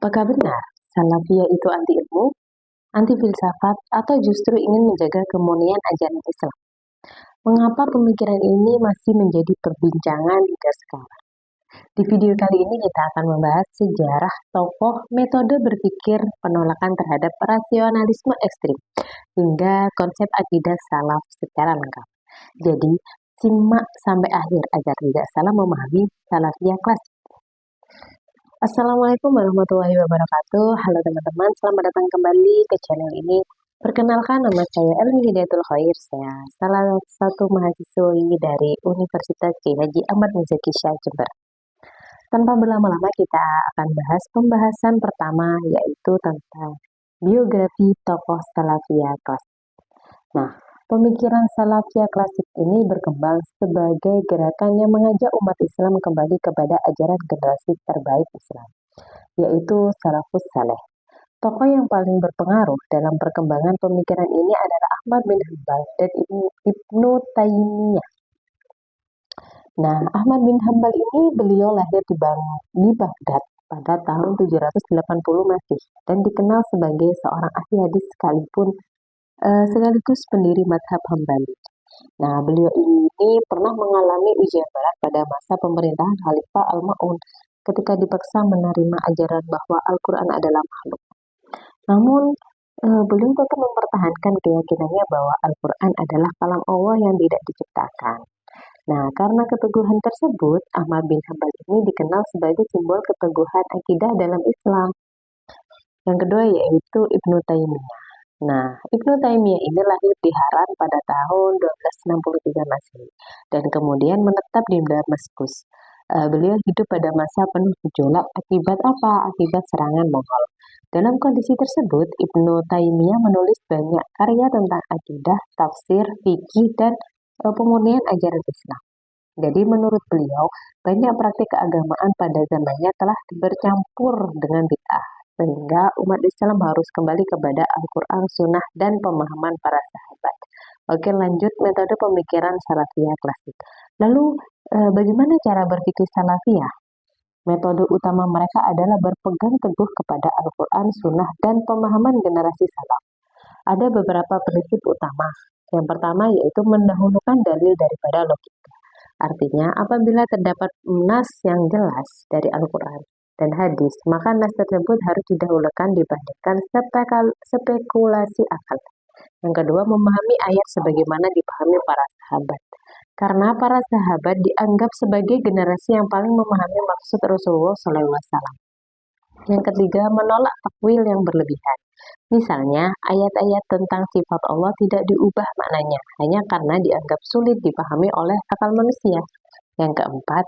Apakah benar Salafiyah itu anti ilmu, anti filsafat, atau justru ingin menjaga kemurnian ajaran Islam? Mengapa pemikiran ini masih menjadi perbincangan hingga sekarang? Di video kali ini kita akan membahas sejarah tokoh, metode berpikir, penolakan terhadap rasionalisme ekstrim, hingga konsep akidah salaf secara lengkap. Jadi, simak sampai akhir agar tidak salah memahami Salafiyah klasik. Assalamualaikum warahmatullahi wabarakatuh. Halo teman-teman, selamat datang kembali ke channel ini. Perkenalkan, nama saya Elmi Hidayatul Khair. Saya salah satu mahasiswi dari Universitas Kiai Haji Ahmad Muzaki Syah Jember. Tanpa berlama-lama kita akan bahas pembahasan pertama, yaitu tentang biografi tokoh Salafiyah klasik. Nah, pemikiran Salafiyah klasik ini berkembang sebagai gerakan yang mengajak umat Islam kembali kepada ajaran generasi terbaik Islam, yaitu Salafus Saleh. Tokoh yang paling berpengaruh dalam perkembangan pemikiran ini adalah Ahmad bin Hanbal dan Ibnu Taimiyah. Nah, Ahmad bin Hanbal ini beliau lahir di Baghdad pada tahun 780 Masehi dan dikenal sebagai seorang ahli hadis sekaligus pendiri madhab Hambali. Nah, beliau ini pernah mengalami ujian berat pada masa pemerintahan Khalifah Al-Ma'un ketika dipaksa menerima ajaran bahwa Al-Quran adalah makhluk. Namun, beliau tetap mempertahankan keyakinannya bahwa Al-Quran adalah kalam Allah yang tidak diciptakan. Nah, karena keteguhan tersebut, Ahmad bin Hanbal ini dikenal sebagai simbol keteguhan akidah dalam Islam. Yang kedua yaitu Ibnu Taimiyah. Nah, Ibnu Taimiyah ini lahir di Haran pada tahun 1263 Masehi dan kemudian menetap di Damaskus. Beliau hidup pada masa penuh gejolak akibat apa? Akibat serangan Mongol. Dalam kondisi tersebut, Ibnu Taimiyah menulis banyak karya tentang akidah, tafsir, fikih, dan pemurnian ajaran Islam. Jadi menurut beliau, banyak praktik keagamaan pada zamannya telah bercampur dengan bid'ah, sehingga umat Islam harus kembali kepada Al-Quran, Sunnah, dan pemahaman para sahabat. Oke, lanjut metode pemikiran Salafiyah klasik. Lalu, bagaimana cara berpikir Salafiyah? Metode utama mereka adalah berpegang teguh kepada Al-Quran, Sunnah, dan pemahaman generasi salaf. Ada beberapa prinsip utama. Yang pertama yaitu mendahulukan dalil daripada logika. Artinya, apabila terdapat nas yang jelas dari Al-Quran dan hadis, maka nas tersebut harus didahulukan dibandingkan spekulasi akal. Yang kedua, memahami ayat sebagaimana dipahami para sahabat. Karena para sahabat dianggap sebagai generasi yang paling memahami maksud Rasulullah SAW. Yang ketiga, menolak takwil yang berlebihan. Misalnya, ayat-ayat tentang sifat Allah tidak diubah maknanya, hanya karena dianggap sulit dipahami oleh akal manusia. Yang keempat,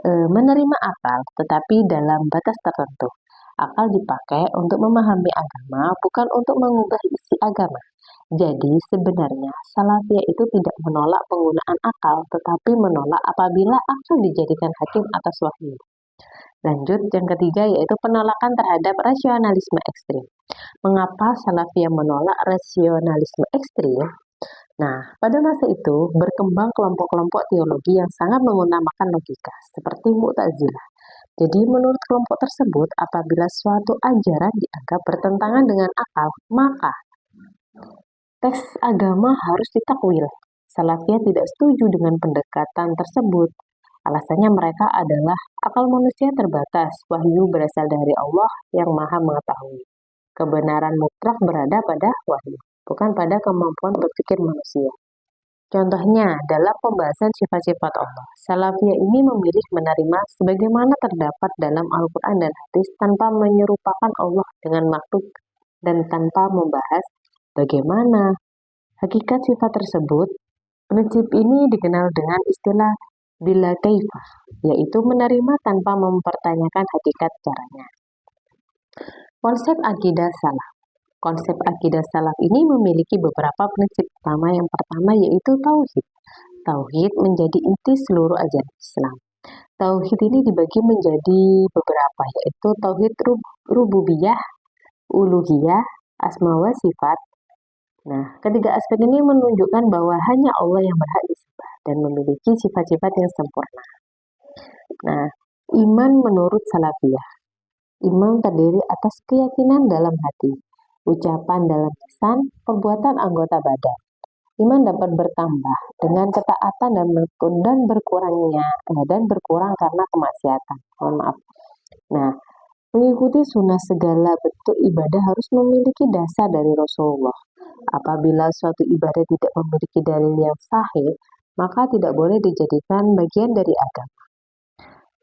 menerima akal, tetapi dalam batas tertentu. Akal dipakai untuk memahami agama, bukan untuk mengubah isi agama. Jadi, sebenarnya, Salafiyah itu tidak menolak penggunaan akal, tetapi menolak apabila akal dijadikan hakim atas wahyu. Lanjut, yang ketiga yaitu penolakan terhadap rasionalisme ekstrim. Mengapa Salafiyah menolak rasionalisme ekstrim? Nah, pada masa itu berkembang kelompok-kelompok teologi yang sangat mengutamakan logika, seperti Mu'tazilah. Jadi menurut kelompok tersebut, apabila suatu ajaran dianggap bertentangan dengan akal, maka teks agama harus ditakwil. Salafiyah tidak setuju dengan pendekatan tersebut. Alasannya mereka adalah akal manusia terbatas, wahyu berasal dari Allah yang maha mengetahui. Kebenaran mutlak berada pada wahyu, bukan pada kemampuan berpikir manusia. Contohnya, dalam pembahasan sifat-sifat Allah, Salafiyah ini memilih menerima sebagaimana terdapat dalam Al-Quran dan hadis tanpa menyerupakan Allah dengan makhluk dan tanpa membahas bagaimana hakikat sifat tersebut. Prinsip ini dikenal dengan istilah bila kaifah, yaitu menerima tanpa mempertanyakan hakikat caranya. Konsep akidah salaf. Konsep akidah salaf ini memiliki beberapa prinsip utama. Yang pertama yaitu tauhid. Tauhid menjadi inti seluruh ajaran Islam. Tauhid ini dibagi menjadi beberapa, yaitu tauhid rububiyah, uluhiyah, asma wa sifat. Nah, ketiga aspek ini menunjukkan bahwa hanya Allah yang berhak disembah dan memiliki sifat-sifat yang sempurna. Nah, iman menurut Salafiyah. Iman terdiri atas keyakinan dalam hati, ucapan dalam lisan, perbuatan anggota badan. Iman dapat bertambah dengan ketaatan dan berkurang karena kemaksiatan. Mohon maaf. Nah, mengikuti sunnah segala bentuk ibadah harus memiliki dasar dari Rasulullah. Apabila suatu ibadah tidak memiliki dalil yang sahih, maka tidak boleh dijadikan bagian dari agama.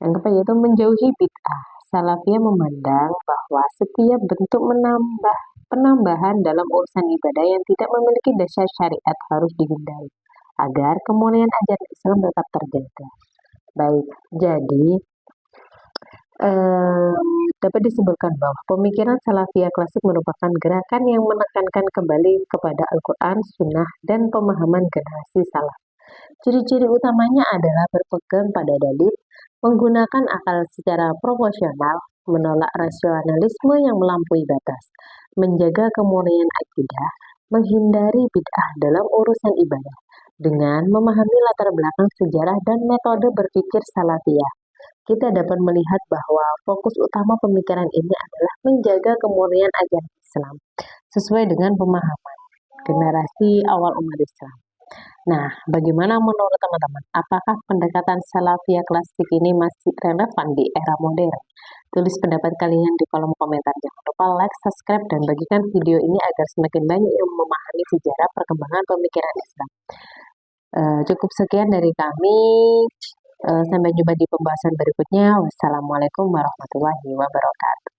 Yang keempat yaitu menjauhi bid'ah. Salafiyah memandang bahwa setiap bentuk penambahan dalam urusan ibadah yang tidak memiliki dasar syariat harus dihindari agar kemuliaan ajaran Islam tetap terjaga. Baik, jadi dapat disebutkan bahwa pemikiran Salafiyah klasik merupakan gerakan yang menekankan kembali kepada Al-Quran, Sunnah, dan pemahaman generasi salaf. Ciri-ciri utamanya adalah berpegang pada dalil, menggunakan akal secara proporsional, menolak rasionalisme yang melampaui batas, menjaga kemurnian akidah, menghindari bid'ah dalam urusan ibadah, dengan memahami latar belakang sejarah dan metode berpikir Salafiyah. Kita dapat melihat bahwa fokus utama pemikiran ini adalah menjaga kemurnian ajaran Islam sesuai dengan pemahaman generasi awal umat Islam. Nah, bagaimana menurut teman-teman? Apakah pendekatan Salafiyah klasik ini masih relevan di era modern? Tulis pendapat kalian di kolom komentar. Jangan lupa like, subscribe, dan bagikan video ini agar semakin banyak yang memahami sejarah perkembangan pemikiran Islam. Cukup sekian dari kami. Sampai jumpa di pembahasan berikutnya. Wassalamualaikum warahmatullahi wabarakatuh.